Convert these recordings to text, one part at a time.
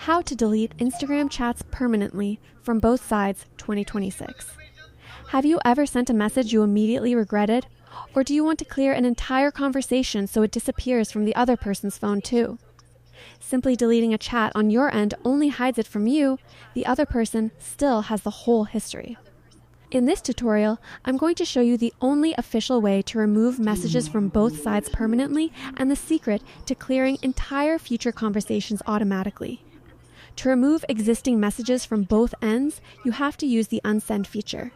How to delete Instagram chats permanently from both sides 2026. Have you ever sent a message you immediately regretted? Or do you want to clear an entire conversation so it disappears from the other person's phone too? Simply deleting a chat on your end only hides it from you. The other person still has the whole history. In this tutorial, I'm going to show you the only official way to remove messages from both sides permanently and the secret to clearing entire future conversations automatically. To remove existing messages from both ends, you have to use the unsend feature.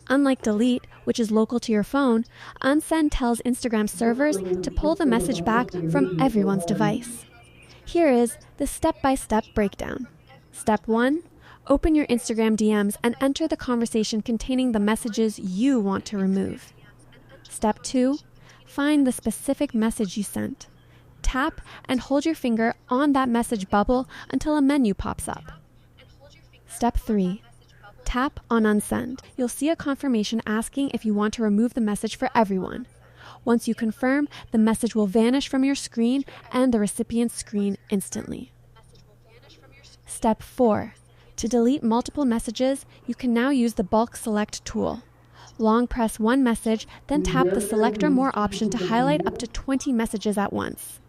Unlike delete, which is local to your phone, unsend tells Instagram servers to pull the message back from everyone's device. Here is the step-by-step breakdown. Step 1. Open your Instagram DMs and enter the conversation containing the messages you want to remove. Step 2. Find the specific message you sent. Tap and hold your finger on that message bubble until a menu pops up. Step 3. Tap on unsend. You'll see a confirmation asking if you want to remove the message for everyone. Once you confirm, the message will vanish from your screen and the recipient's screen instantly. Step 4. To delete multiple messages, you can now use the bulk select tool. Long press one message, then tap the select or more option to highlight up to 20 messages at once.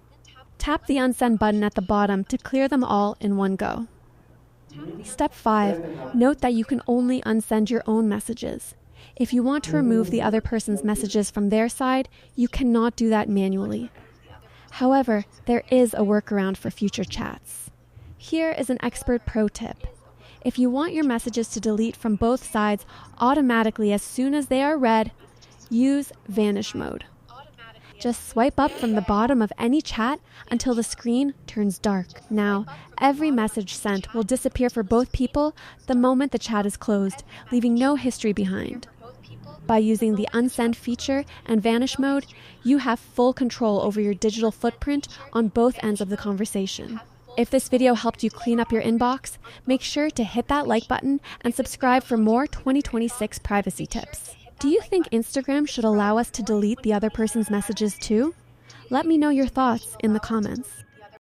Tap the unsend button at the bottom to clear them all in one go. Step 5. Note that you can only unsend your own messages. If you want to remove the other person's messages from their side, you cannot do that manually. However, there is a workaround for future chats. Here is an expert pro tip. If you want your messages to delete from both sides automatically as soon as they are read, use vanish mode. Just swipe up from the bottom of any chat until the screen turns dark. Now, every message sent will disappear for both people the moment the chat is closed, leaving no history behind. By using the unsend feature and vanish mode, you have full control over your digital footprint on both ends of the conversation. If this video helped you clean up your inbox, make sure to hit that like button and subscribe for more 2026 privacy tips. Do you think Instagram should allow us to delete the other person's messages too? Let me know your thoughts in the comments.